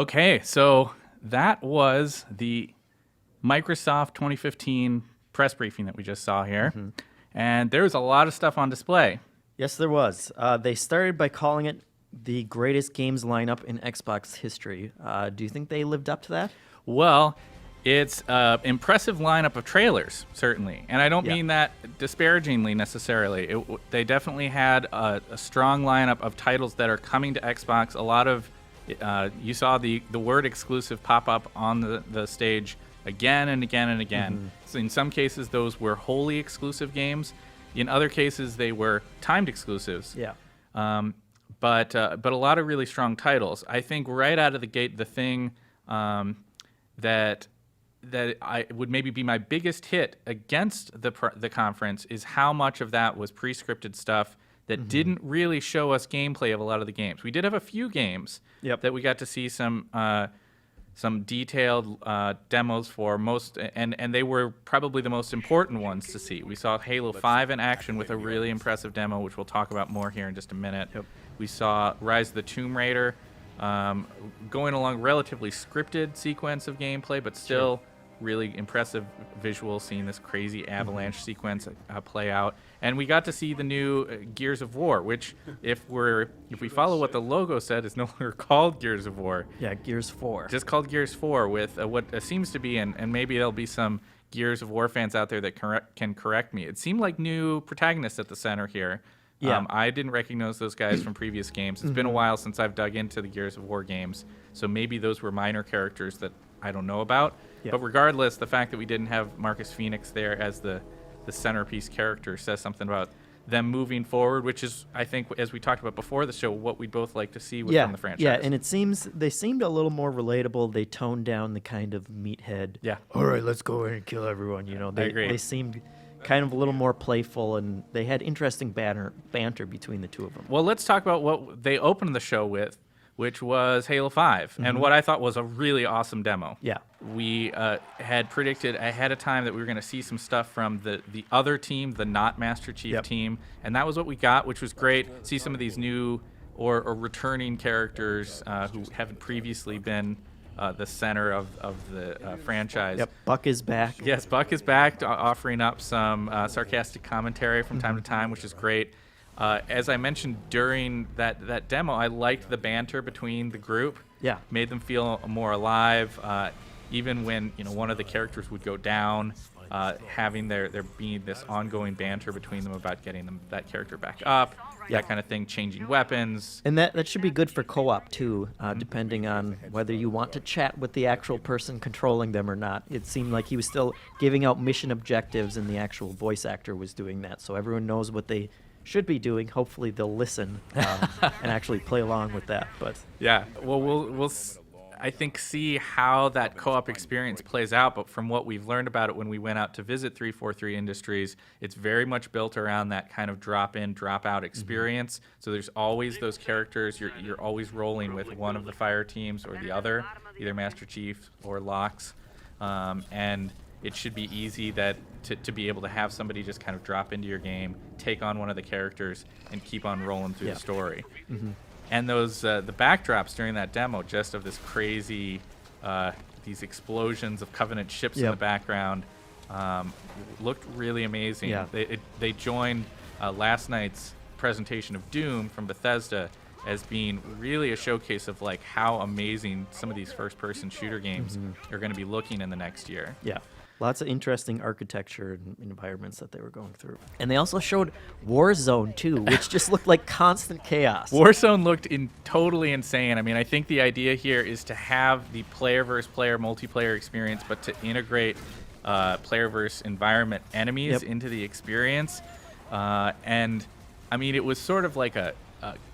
Okay, so that was the Microsoft 2015 press briefing that we just saw here. And there was a lot of stuff on display. Yes, there was. They started by calling it the greatest games lineup in Xbox history. Do you think they lived up to that? Well, it's an impressive lineup of trailers, certainly. And I don't Yeah. mean that disparagingly necessarily. They definitely had a strong lineup of titles that are coming to Xbox. A lot of, you saw the word exclusive pop up on the stage again and again and again. So in some cases, those were wholly exclusive games. In other cases, they were timed exclusives. Yeah. But a lot of really strong titles. I think right out of the gate, the thing that I would maybe be my biggest hit against the conference is how much of that was pre-scripted stuff that didn't really show us gameplay of a lot of the games. We did have a few games that we got to see some detailed demos for most, and they were probably the most important ones to see. We saw Halo 5 in action with a really impressive demo, which we'll talk about more here in just a minute. We saw Rise of the Tomb Raider going along relatively scripted sequence of gameplay, but still really impressive visuals, seeing this crazy avalanche sequence play out. And we got to see the new Gears of War, which, if we follow what the logo said, is no longer called Gears of War. Yeah, Gears 4. Just called Gears 4 with what seems to be, and maybe there'll be some Gears of War fans out there that can correct me. It seemed like new protagonists at the center here. Yeah. I didn't recognize those guys from previous games. It's been a while since I've dug into the Gears of War games, so maybe those were minor characters that I don't know about. But regardless, the fact that we didn't have Marcus Phoenix there as the centerpiece character says something about them moving forward, which is, I think, as we talked about before the show, what we'd both like to see from the franchise. Yeah, and they seemed a little more relatable. They toned down the kind of meathead. Yeah. All right, let's go in and kill everyone. You know, I agree. They seemed kind of a little more playful, and they had interesting banter between the two of them. Well, let's talk about what they opened the show with, which was Halo 5, and what I thought was a really awesome demo. Yeah. We had predicted ahead of time that we were going to see some stuff from the other team, the not Master Chief team, and that was what we got, which was great. See some of these new or returning characters who haven't previously been the center of the franchise. Yep, Buck is back. Yes, Buck is back, offering up some sarcastic commentary from time to time, which is great. As I mentioned during that demo, I liked the banter between the group. Yeah. Made them feel more alive. Even when one of the characters would go down, having there being this ongoing banter between them about getting that character back up, that kind of thing, changing weapons. And that should be good for co-op too, depending on whether you want to chat with the actual person controlling them or not. It seemed like he was still giving out mission objectives, and the actual voice actor was doing that, so everyone knows what they should be doing. Hopefully they'll listen and actually play along with that. But yeah, well, we'll I think see how that co-op experience plays out. But from what we've learned about it when we went out to visit 343 Industries, it's very much built around that kind of drop-in, drop-out experience. So there's always those characters. You're always rolling with one of the fire teams or the other, either Master Chief or Lox, and it should be easy to be able to have somebody just kind of drop into your game, take on one of the characters, and keep on rolling through the story. And those the backdrops during that demo, just of this crazy, these explosions of Covenant ships in the background, looked really amazing. Yeah. They joined last night's presentation of Doom from Bethesda as being really a showcase of like how amazing some of these first-person shooter games are going to be looking in the next year. yeah, lots of interesting architecture and environments that they were going through. And they also showed Warzone too, which just looked like constant chaos. Warzone looked totally insane. I mean, I think the idea here is to have the player versus player multiplayer experience, but to integrate player versus environment enemies into the experience. And I mean, it was sort of like a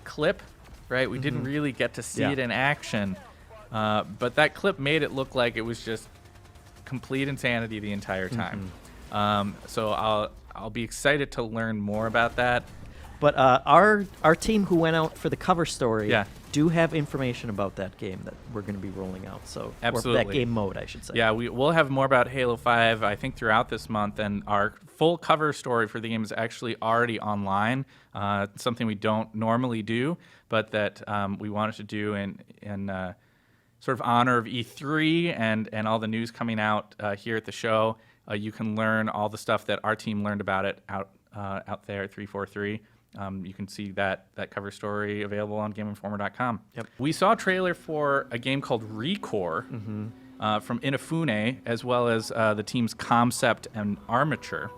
clip, right? We didn't really get to see it in action, but that clip made it look like it was just complete insanity the entire time. So I'll be excited to learn more about that. But our team who went out for the cover story Yeah. do have information about that game that we're going to be rolling out. So Absolutely. Or that game mode, I should say. Yeah, we'll have more about Halo 5, I think, throughout this month, and our full cover story for the game is actually already online. Something we don't normally do, but that we wanted to do, and sort of honor of E3 and all the news coming out here at the show, you can learn all the stuff that our team learned about it out there at 343. You can see that cover story available on GameInformer.com. Yep. We saw a trailer for a game called Recore from Inafune, as well as the team's Concept and Armature.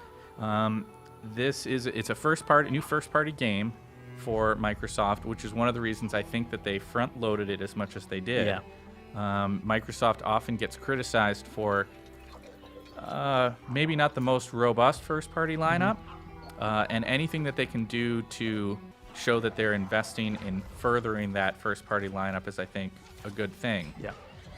It's a new first-party game for Microsoft, which is one of the reasons I think that they front-loaded it as much as they did. Yeah. Microsoft often gets criticized for maybe not the most robust first-party lineup, and anything that they can do to show that they're investing in furthering that first-party lineup is, I think, a good thing. Yeah.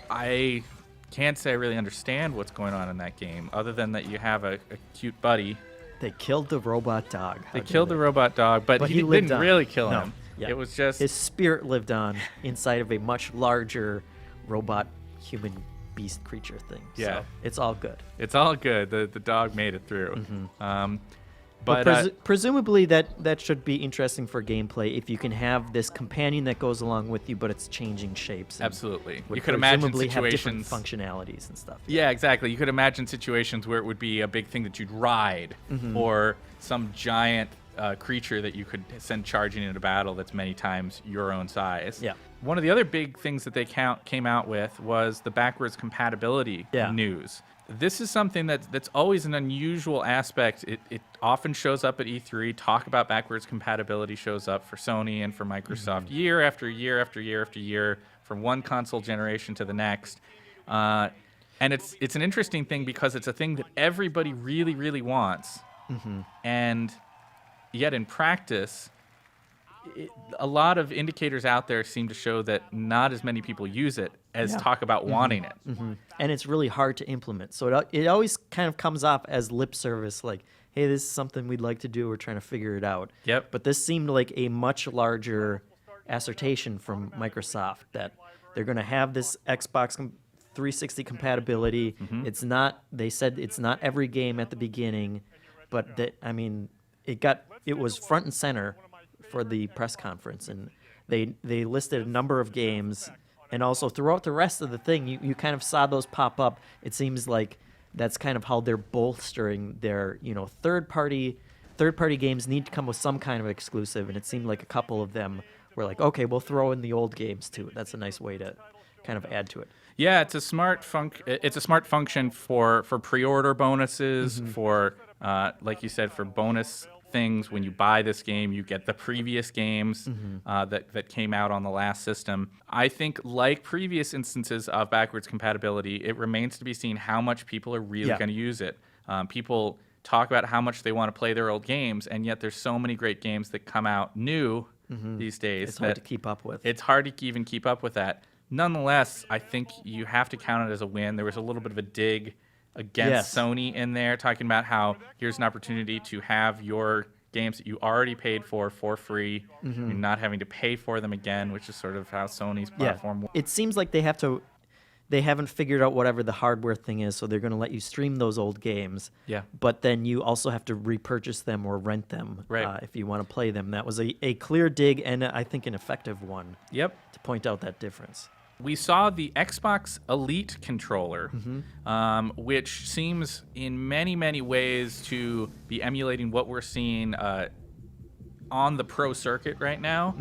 I can't say I really understand what's going on in that game, other than that you have a cute buddy. They killed the robot dog. They killed the robot dog, but he lived didn't on. really kill No. him. Yeah. It was just... His spirit lived on inside of a much larger robot human beast creature thing. Yeah. So it's all good. It's all good. The dog made it through. But presumably that should be interesting for gameplay if you can have this companion that goes along with you, but it's changing shapes. And absolutely. would You could imagine presumably have different situations... functionalities and stuff. Yeah, exactly. You could imagine situations where it would be a big thing that you'd ride, or some giant creature that you could send charging into battle that's many times your own size. Yeah. One of the other big things that they came out with was the backwards compatibility news. This is something that's always an unusual aspect. It often shows up at E3. Talk about backwards compatibility shows up for Sony and for Microsoft year after year after year after year, from one console generation to the next. And it's an interesting thing because it's a thing that everybody really, really wants. And yet in practice, a lot of indicators out there seem to show that not as many people use it as talk about wanting it. And it's really hard to implement. So it always kind of comes off as lip service, like, hey, this is something we'd like to do. We're trying to figure it out. Yep. But this seemed like a much larger assertion from Microsoft that they're going to have this Xbox 360 compatibility. It's not, they said it's not every game at the beginning, but it was front and center for the press conference, and they listed a number of games, and also throughout the rest of the thing, you kind of saw those pop up. It seems like that's kind of how they're bolstering their, third party games need to come with some kind of exclusive, and it seemed like a couple of them were like, okay, we'll throw in the old games too. That's a nice way to kind of add to it. Yeah, it's a smart function for pre-order bonuses, for like you said, for bonus things. When you buy this game, you get the previous games that came out on the last system. I think, like previous instances of backwards compatibility, it remains to be seen how much people are really going to use it. People talk about how much they want to play their old games, and yet there's so many great games that come out new these days. It's hard to keep up with. It's hard to even keep up with that. Nonetheless, I think you have to count it as a win. There was a little bit of a dig against Sony in there, talking about how here's an opportunity to have your games that you already paid for free, and not having to pay for them again, which is sort of how Sony's platform works. It seems like they haven't figured out whatever the hardware thing is, so they're going to let you stream those old games. Yeah. But then you also have to repurchase them or rent them if you want to play them. That was a clear dig, and I think an effective one. Yep. To point out that difference. We saw the Xbox Elite controller, which seems in many, many ways to be emulating what we're seeing on the pro circuit right now.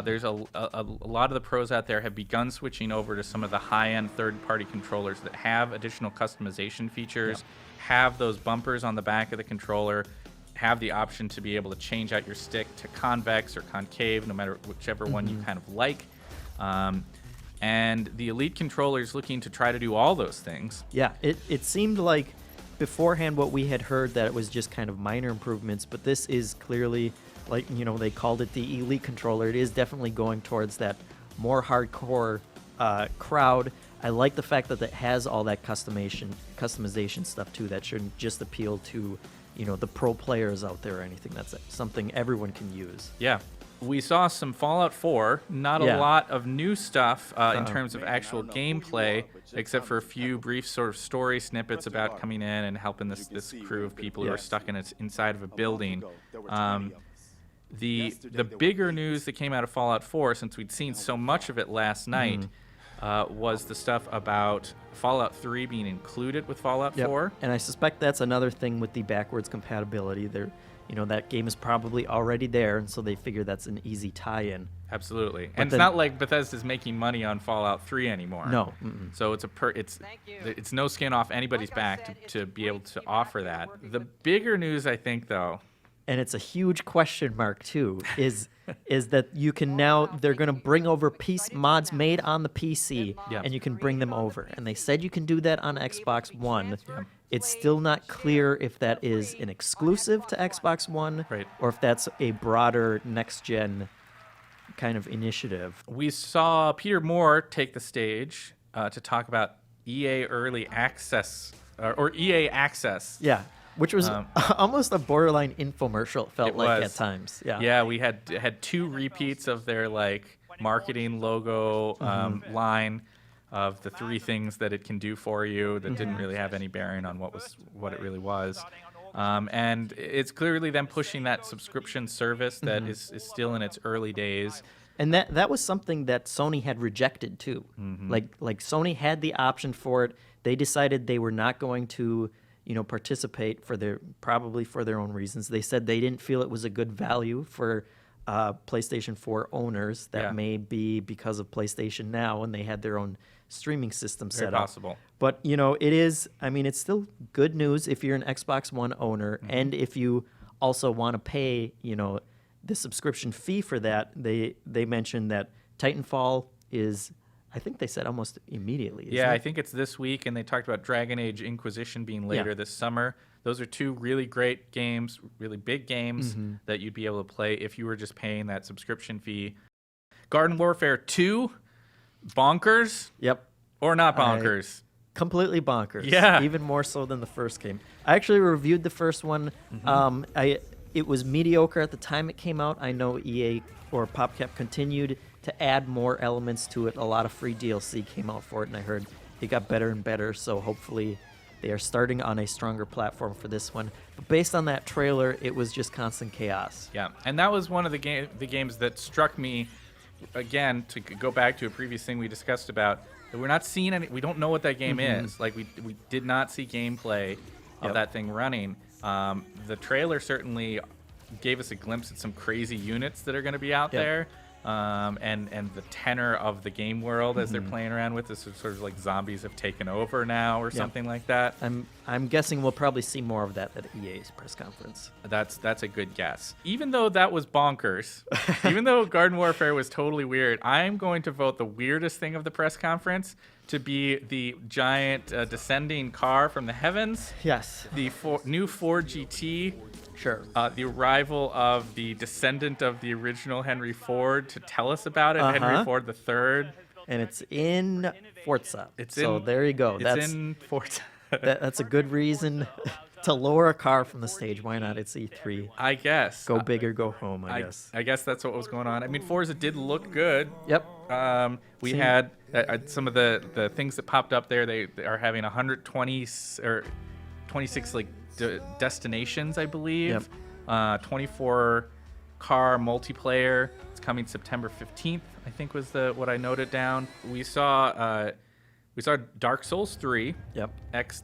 There's a lot of the pros out there have begun switching over to some of the high-end third-party controllers that have additional customization features, have those bumpers on the back of the controller, have the option to be able to change out your stick to convex or concave, no matter whichever one you kind of like. And the Elite controller is looking to try to do all those things. Yeah, it seemed like beforehand what we had heard that it was just kind of minor improvements, but this is clearly, like, they called it the Elite controller. It is definitely going towards that more hardcore crowd. I like the fact that it has all that customization stuff too. That shouldn't just appeal to, the pro players out there or anything. That's something everyone can use. Yeah. We saw some Fallout 4, not a lot of new stuff in terms of actual gameplay, except for a few brief sort of story snippets about coming in and helping this crew of people who are stuck inside of a building. The bigger news that came out of Fallout 4, since we'd seen so much of it last night, was the stuff about Fallout 3 being included with Fallout 4. And I suspect that's another thing with the backwards compatibility. That game is probably already there, and so they figure that's an easy tie-in. Absolutely. And it's not like Bethesda's making money on Fallout 3 anymore. No. So it's no skin off anybody's back to be able to offer that. The bigger news, I think, though, and it's a huge question mark too, is that you can now, they're going to bring over mods made on the PC, and you can bring them over. And they said you can do that on Xbox One. It's still not clear if that is an exclusive to Xbox One, or if that's a broader next-gen kind of initiative. We saw Peter Moore take the stage to talk about EA Early Access, or EA Access. Yeah. Which was almost a borderline infomercial, it felt like at times. Yeah, we had 2 repeats of their marketing logo line of the 3 things that it can do for you that didn't really have any bearing on what it really was. And it's clearly them pushing that subscription service that is still in its early days. And that was something that Sony had rejected too. Like Sony had the option for it. They decided they were not going to participate probably for their own reasons. They said they didn't feel it was a good value for PlayStation 4 owners. That may be because of PlayStation Now, and they had their own streaming system set up. Very possible. But it is. I mean, it's still good news if you're an Xbox One owner, and if you also want to pay, the subscription fee for that. They mentioned that Titanfall is, I think they said almost immediately. Yeah, I think it's this week, and they talked about Dragon Age Inquisition being later this summer. Those are 2 really great games, really big games that you'd be able to play if you were just paying that subscription fee. Garden Warfare 2, bonkers? Yep. Or not bonkers? Completely bonkers. Yeah. Even more so than the first game. I actually reviewed the first one. It was mediocre at the time it came out. I know EA or PopCap continued to add more elements to it. A lot of free DLC came out for it, and I heard it got better and better, so hopefully they are starting on a stronger platform for this one. But based on that trailer, it was just constant chaos. Yeah, and that was one of the games that struck me, again, to go back to a previous thing we discussed about, that we're not seeing any, we don't know what that game is. Like, we did not see gameplay of that thing running. The trailer certainly gave us a glimpse at some crazy units that are going to be out there. And the tenor of the game world as they're playing around with this is sort of like zombies have taken over now or something like that. I'm guessing we'll probably see more of that at EA's press conference. That's a good guess. Even though that was bonkers, even though Garden Warfare was totally weird, I'm going to vote the weirdest thing of the press conference to be the giant descending car from the heavens. Yes. The new Ford GT. Sure. The arrival of the descendant of the original Henry Ford to tell us about it, Henry Ford III. And it's in Forza. So there you go. It's in Forza. That's a good reason to lower a car from the stage. Why not? It's E3. I guess. Go big or go home, I guess. I guess that's what was going on. I mean, Forza did look good. Yep. We had some of the things that popped up there. They are having 120 or 26 destinations, I believe. Yep. 24 car multiplayer. It's coming September 15th, I think was what I noted down. We saw Dark Souls 3. Yep.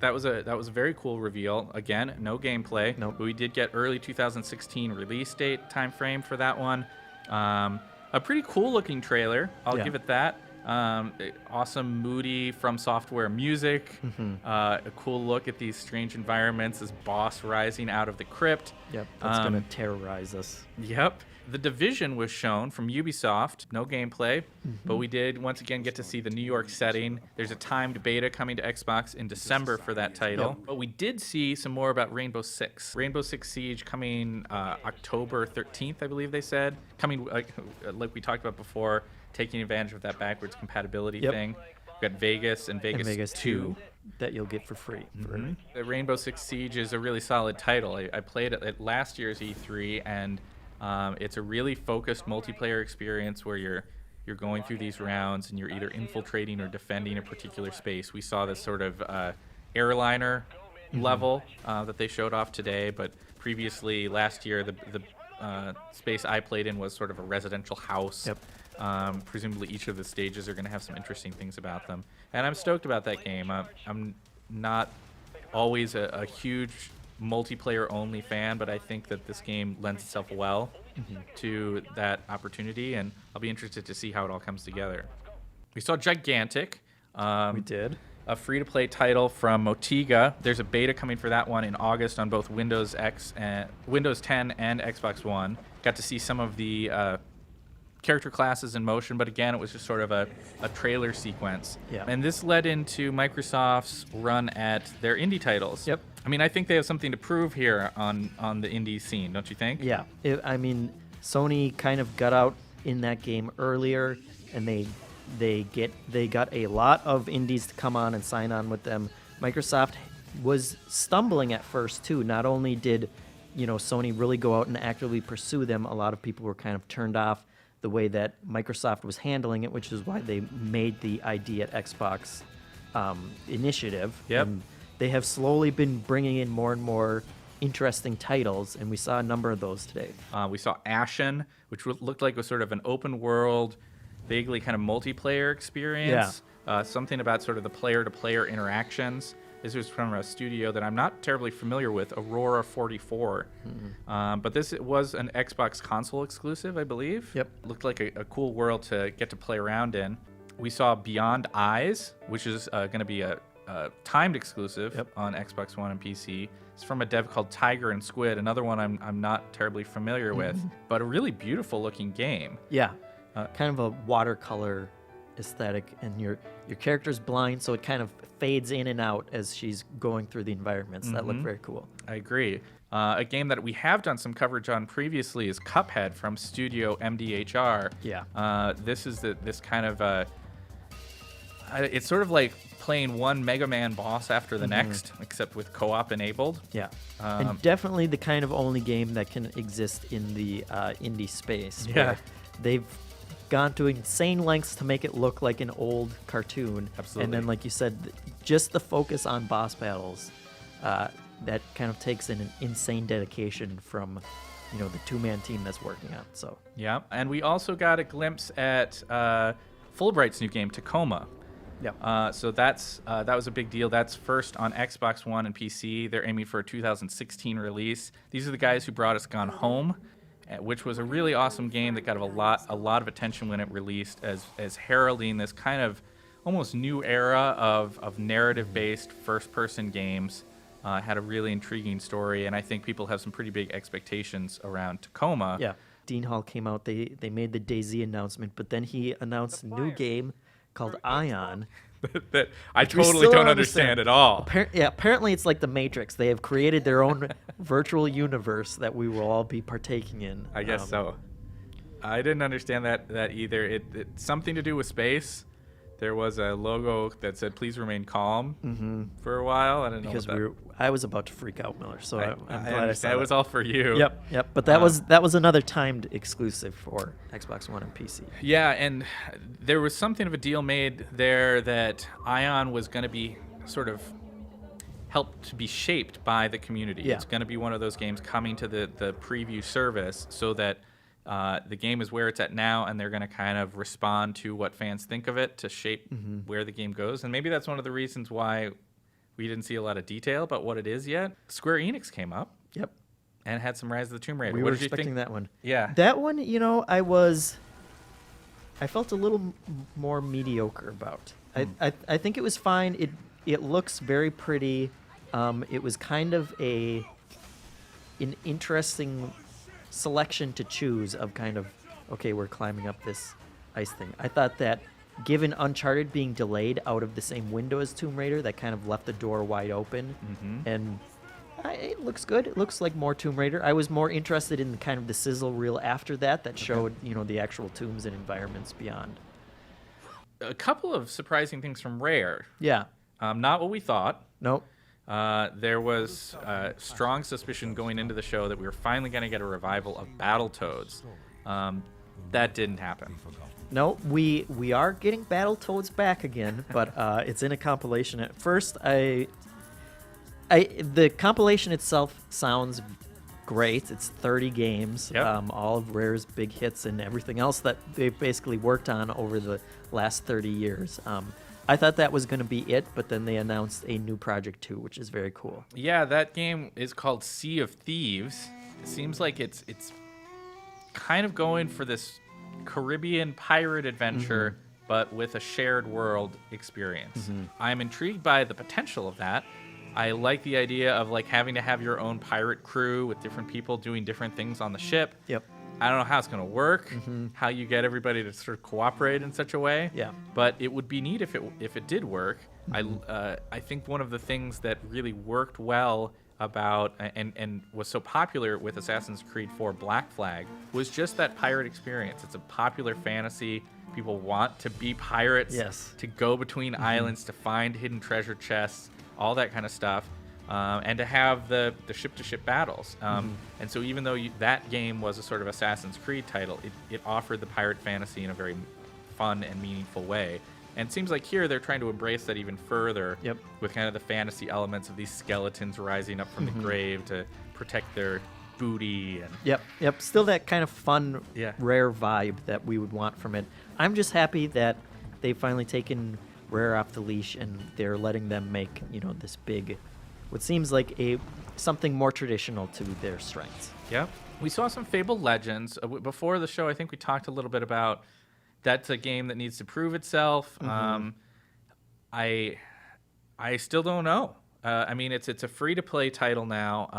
That was a very cool reveal. Again, no gameplay. Nope. But we did get early 2016 release date time frame for that one. A pretty cool looking trailer. I'll give it that. Awesome, moody From Software music. A cool look at these strange environments. This boss rising out of the crypt. Yep, that's going to terrorize us. Yep. The Division was shown from Ubisoft. No gameplay, but we did once again get to see the New York setting. There's a timed beta coming to Xbox in December for that title. But we did see some more about Rainbow Six. Rainbow Six Siege coming October 13th, I believe they said. Coming, like we talked about before, taking advantage of that backwards compatibility thing. We've got Vegas and Vegas 2. That you'll get for free. The Rainbow Six Siege is a really solid title. I played it at last year's E3, and it's a really focused multiplayer experience where you're going through these rounds and you're either infiltrating or defending a particular space. We saw this sort of airliner level that they showed off today, but previously last year the space I played in was sort of a residential house. Yep. Presumably each of the stages are going to have some interesting things about them. And I'm stoked about that game. I'm not always a huge multiplayer-only fan, but I think that this game lends itself well to that opportunity, and I'll be interested to see how it all comes together. We saw Gigantic. We did. A free-to-play title from Motiga. There's a beta coming for that one in August on both Windows 10 and Xbox One. Got to see some of the character classes in motion, but again, it was just sort of a trailer sequence. Yeah. And this led into Microsoft's run at their indie titles. Yep. I mean, I think they have something to prove here on the indie scene, don't you think? Yeah. I mean, Sony kind of got out in that game earlier, and they got a lot of indies to come on and sign on with them. Microsoft was stumbling at first too. Not only did Sony really go out and actively pursue them, a lot of people were kind of turned off the way that Microsoft was handling it, which is why they made the ID at Xbox initiative. Yep. And they have slowly been bringing in more and more interesting titles, and we saw a number of those today. We saw Ashen, which looked like it was sort of an open world, vaguely kind of multiplayer experience. Something about sort of the player-to-player interactions. This was from a studio that I'm not terribly familiar with, Aurora 44. But this was an Xbox console exclusive, I believe. Yep. Looked like a cool world to get to play around in. We saw Beyond Eyes, which is going to be a timed exclusive on Xbox One and PC. It's from a dev called Tiger and Squid, another one I'm not terribly familiar with, but a really beautiful looking game. Yeah, kind of a watercolor aesthetic, and your character's blind, so it kind of fades in and out as she's going through the environments. That looked very cool. I agree. A game that we have done some coverage on previously is Cuphead from Studio MDHR. Yeah. This is this kind of it's sort of like playing one Mega Man boss after the next, except with co-op enabled. Yeah. And definitely the kind of only game that can exist in the indie space. Yeah. Where they've gone to insane lengths to make it look like an old cartoon. Absolutely. And then, like you said, just the focus on boss battles, that kind of takes in an insane dedication from, the two-man team that's working on it. So. Yeah. And we also got a glimpse at Fulbright's new game, Tacoma. Yeah. So that was a big deal. That's first on Xbox One and PC. They're aiming for a 2016 release. These are the guys who brought us Gone Home, which was a really awesome game that got a lot of attention when it released, as heralding this kind of almost new era of narrative-based first-person games. Had a really intriguing story, and I think people have some pretty big expectations around Tacoma. Yeah. Dean Hall came out. They made the DayZ announcement, but then he announced a new game called Ion. that I which we totally still don't understand at all. Apparently it's like the Matrix. They have created their own virtual universe that we will all be partaking in. I guess so. I didn't understand that either. It's something to do with space. There was a logo that said "Please remain calm" for a while. I don't know because I was about to freak out, Miller. So I'm glad I saw it was all for you. Yep. But that was another timed exclusive for Xbox One and PC. Yeah, and there was something of a deal made there that Ion was going to be sort of helped to be shaped by the community. Yeah. It's going to be one of those games coming to the preview service so that the game is where it's at now, and they're going to kind of respond to what fans think of it to shape where the game goes. And maybe that's one of the reasons why we didn't see a lot of detail about what it is yet. Square Enix came up. Yep. And had some Rise of the Tomb Raider. We what were did you expecting think? that one. Yeah. That one, I felt a little more mediocre about. I think it was fine. It looks very pretty. It was kind of an interesting selection to choose of kind of, okay, we're climbing up this ice thing. I thought that given Uncharted being delayed out of the same window as Tomb Raider, that kind of left the door wide open. And it looks good. It looks like more Tomb Raider. I was more interested in kind of the sizzle reel after that showed, the actual tombs and environments beyond. A couple of surprising things from Rare. Yeah. Not what we thought. Nope. There was strong suspicion going into the show that we were finally going to get a revival of Battletoads. That didn't happen. No, we are getting Battletoads back again, but it's in a compilation. At first, the compilation itself sounds great. It's 30 games, Yep. all of Rare's big hits and everything else that they've basically worked on over the last 30 years. I thought that was going to be it, but then they announced a new project too, which is very cool. Yeah, that game is called Sea of Thieves. It seems like it's kind of going for this Caribbean pirate adventure, but with a shared world experience. I'm intrigued by the potential of that. I like the idea of like having to have your own pirate crew with different people doing different things on the ship. Yep. I don't know how it's going to work, how you get everybody to sort of cooperate in such a way. Yeah. But it would be neat if it did work. I think one of the things that really worked well about and was so popular with Assassin's Creed 4 Black Flag was just that pirate experience. It's a popular fantasy. People want to be pirates, Yes. to go between islands, to find hidden treasure chests, all that kind of stuff. And to have the ship-to-ship battles. And so even though that game was a sort of Assassin's Creed title, it offered the pirate fantasy in a very fun and meaningful way. And it seems like here they're trying to embrace that even further with kind of the fantasy elements of these skeletons rising up from the grave to protect their booty. And Yep. Still that kind of fun, Yeah. Rare vibe that we would want from it. I'm just happy that they've finally taken Rare off the leash and they're letting them make, this big, what seems like something more traditional to their strengths. Yep. We saw some Fable Legends. Before the show, I think we talked a little bit about that's a game that needs to prove itself. I still don't know. I mean, it's a free-to-play title now.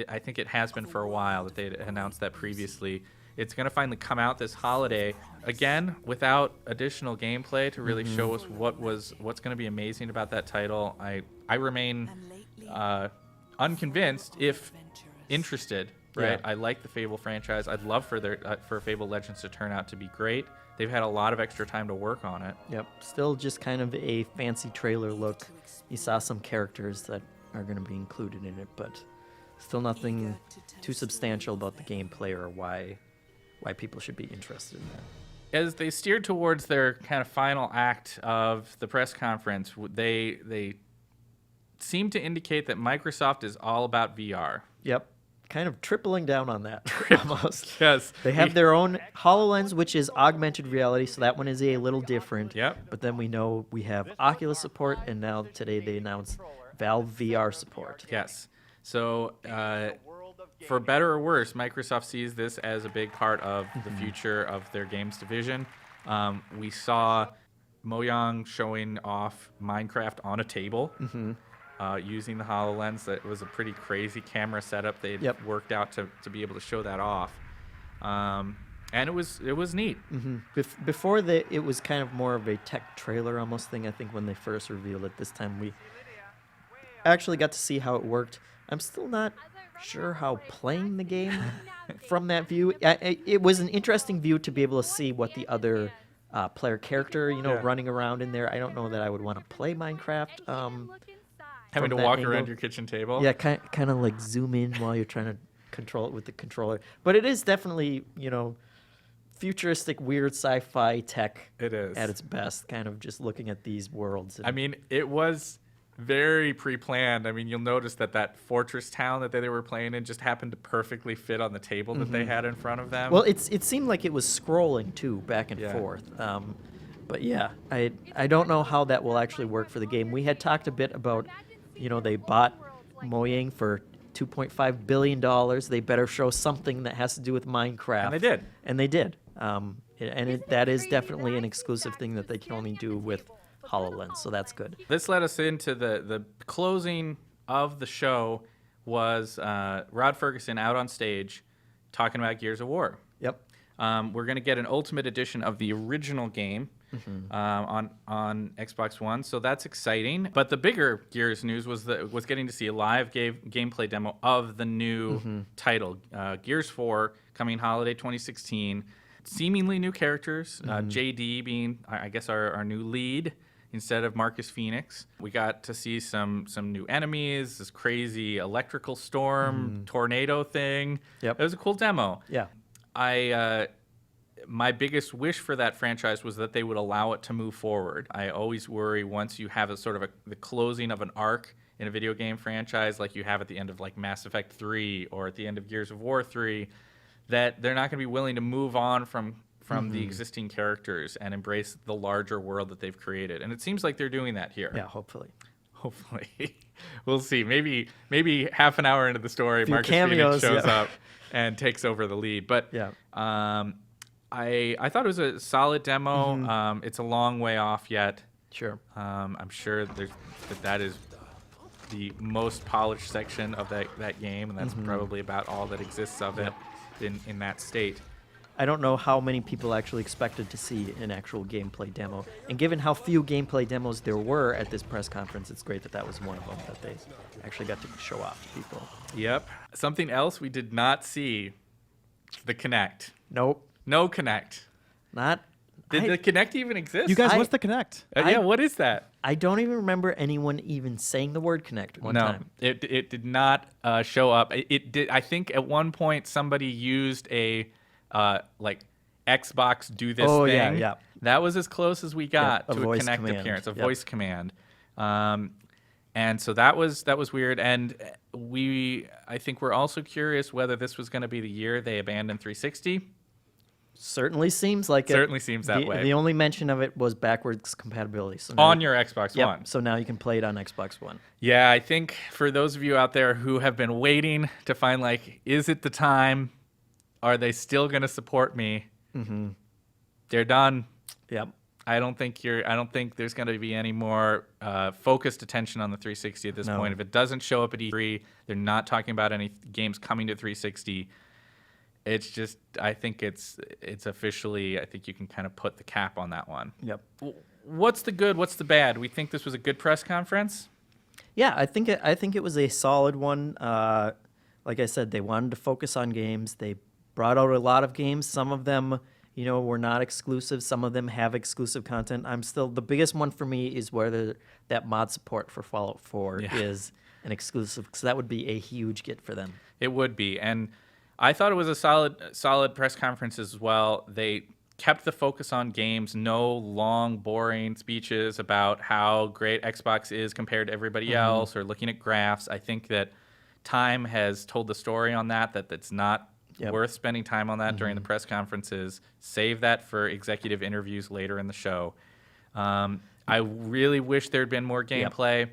I think it has been for a while that they announced that previously. It's going to finally come out this holiday, again, without additional gameplay to really show us what's going to be amazing about that title. I remain unconvinced, if interested. Right, Yeah. I like the Fable franchise. I'd love for Fable Legends to turn out to be great. They've had a lot of extra time to work on it. Yep. Still just kind of a fancy trailer look. You saw some characters that are going to be included in it, but still nothing too substantial about the gameplay or why people should be interested in that. As they steered towards their kind of final act of the press conference, they seem to indicate that Microsoft is all about VR. Yep. Kind of tripling down on that almost. Yes. They have their own HoloLens, which is augmented reality, so that one is a little different. Yep. But then we know we have Oculus support, and now today they announced Valve VR support. Yes. So, for better or worse, Microsoft sees this as a big part of the future of their games division. We saw Mojang showing off Minecraft on a table. Using the HoloLens. That was a pretty crazy camera setup they'd worked out to be able to show that off. And it was neat. Before it was kind of more of a tech trailer almost thing, I think, when they first revealed it. This time we actually got to see how it worked. I'm still not sure how playing the game from that view. It was an interesting view to be able to see what the other player character, running around in there. I don't know that I would want to play Minecraft. Having to from that walk angle. around your kitchen table. Yeah, kind of like zoom in while you're trying to control it with the controller. But it is definitely, futuristic, weird sci-fi tech. It is. At its best, kind of just looking at these worlds. I mean, it was very pre-planned. I mean, you'll notice that fortress town that they were playing in just happened to perfectly fit on the table that they had in front of them. Well, it seemed like it was scrolling, too, back and Yeah. forth. But yeah, I don't know how that will actually work for the game. We had talked a bit about, they bought Mojang for $2.5 billion. They better show something that has to do with Minecraft. And they did. And they did. That is definitely an exclusive thing that they can only do with HoloLens, so that's good. This led us into the closing of the show was Rod Ferguson out on stage talking about Gears of War. Yep. We're going to get an Ultimate Edition of the original game on Xbox One, so that's exciting. But the bigger Gears news was getting to see a live gameplay demo of the new title, Gears 4, coming holiday 2016. Seemingly new characters, JD being, I guess, our new lead instead of Marcus Phoenix. We got to see some new enemies, this crazy electrical storm, tornado thing. Yep. It was a cool demo. Yeah. My biggest wish for that franchise was that they would allow it to move forward. I always worry once you have a sort of the closing of an arc in a video game franchise like you have at the end of like Mass Effect 3 or at the end of Gears of War 3, that they're not going to be willing to move on from the existing characters and embrace the larger world that they've created. And it seems like they're doing that here. Yeah, hopefully. Hopefully. We'll see. Maybe half an hour into the story, Marcus cameos, Phoenix shows up and takes over the lead. But I thought it was a solid demo. It's a long way off yet. Sure. I'm sure that is the most polished section of that game, and that's probably about all that exists of it in that state. I don't know how many people actually expected to see an actual gameplay demo. And given how few gameplay demos there were at this press conference, it's great that that was one of them that they actually got to show off to people. Yep. Something else we did not see, the Kinect. Nope. No Kinect. Did the Kinect even exist? You guys, what's the Kinect? Yeah, what is that? I don't even remember anyone even saying the word Kinect one time. No, it did not show up. It did. I think at one point somebody used a like Xbox do this thing. Yeah. That was as close as we got to a Kinect command. appearance, a voice command. And so that was weird. And I think we're also curious whether this was going to be the year they abandoned 360. Certainly seems like it. Certainly seems that way. The only mention of it was backwards compatibility. So on your Xbox One. So now you can play it on Xbox One. Yeah, I think for those of you out there who have been waiting to find, like, is it the time? Are they still going to support me? Mm-hmm. They're done. Yep. I don't think there's going to be any more focused attention on the 360 at this point. If it doesn't show up at E3, they're not talking about any games coming to 360. It's just, I think it's officially, I think you can kind of put the cap on that one. Yep. What's the good? What's the bad? We think this was a good press conference? Yeah, I think it was a solid one. Like I said, they wanted to focus on games. They brought out a lot of games. Some of them, were not exclusive. Some of them have exclusive content. The biggest one for me is whether that mod support for Fallout 4 is an exclusive, because that would be a huge get for them. It would be, and I thought it was a solid press conference as well. They kept the focus on games, no long, boring speeches about how great Xbox is compared to everybody else or looking at graphs. I think that time has told the story on that it's not worth spending time on that during the press conferences. Save that for executive interviews later in the show. I really wish there had been more gameplay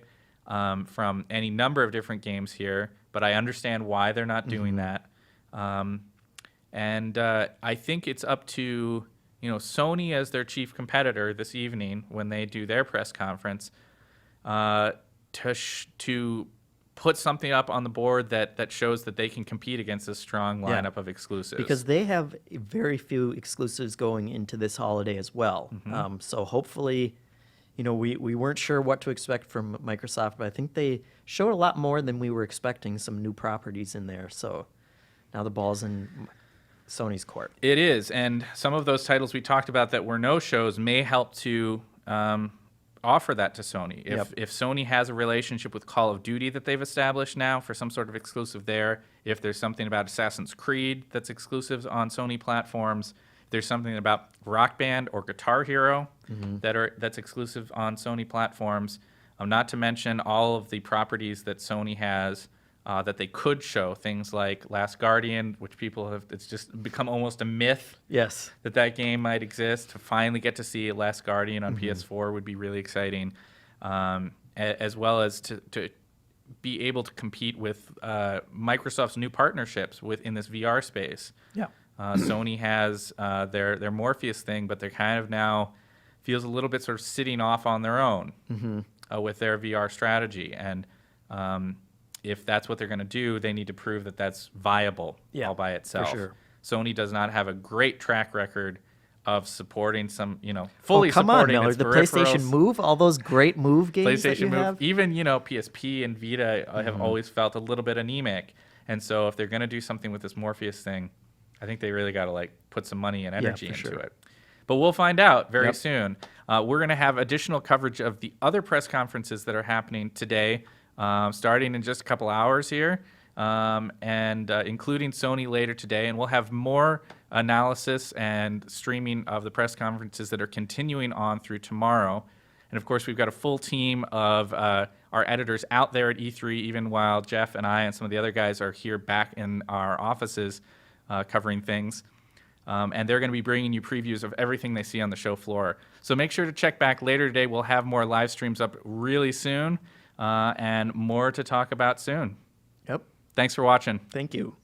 from any number of different games here, but I understand why they're not doing that. And I think it's up to Sony as their chief competitor this evening when they do their press conference to put something up on the board that shows that they can compete against a strong lineup of exclusives. Because they have very few exclusives going into this holiday as well. So hopefully, we weren't sure what to expect from Microsoft, but I think they showed a lot more than we were expecting, some new properties in there. So now the ball's in Sony's court. It is, and some of those titles we talked about that were no-shows may help to offer that to Sony. If Sony has a relationship with Call of Duty that they've established now for some sort of exclusive there, if there's something about Assassin's Creed that's exclusive on Sony platforms, if there's something about Rock Band or Guitar Hero that's exclusive on Sony platforms, not to mention all of the properties that Sony has that they could show, things like Last Guardian, which it's just become almost a myth that game might exist. To finally get to see Last Guardian on PS4 would be really exciting, as well as to be able to compete with Microsoft's new partnerships in this VR space. Sony has their Morpheus thing, but they're kind of now feels a little bit sort of sitting off on their own with their VR strategy. And if that's what they're going to do, they need to prove that that's viable all by itself. For sure. Sony does not have a great track record of supporting fully come supporting on, Miller. its The peripherals. PlayStation Move, all those great Move games that PlayStation you Move, have. even PSP and Vita have always felt a little bit anemic. And so if they're going to do something with this Morpheus thing, I think they really got to put some money and energy into it. But we'll find out very soon. We're going to have additional coverage of the other press conferences that are happening today, starting in just a couple hours here, and including Sony later today. And we'll have more analysis and streaming of the press conferences that are continuing on through tomorrow. And of course, we've got a full team of our editors out there at E3, even while Jeff and I and some of the other guys are here back in our offices covering things. And they're going to be bringing you previews of everything they see on the show floor. So make sure to check back later today. We'll have more live streams up really soon and more to talk about soon. Yep. Thanks for watching. Thank you.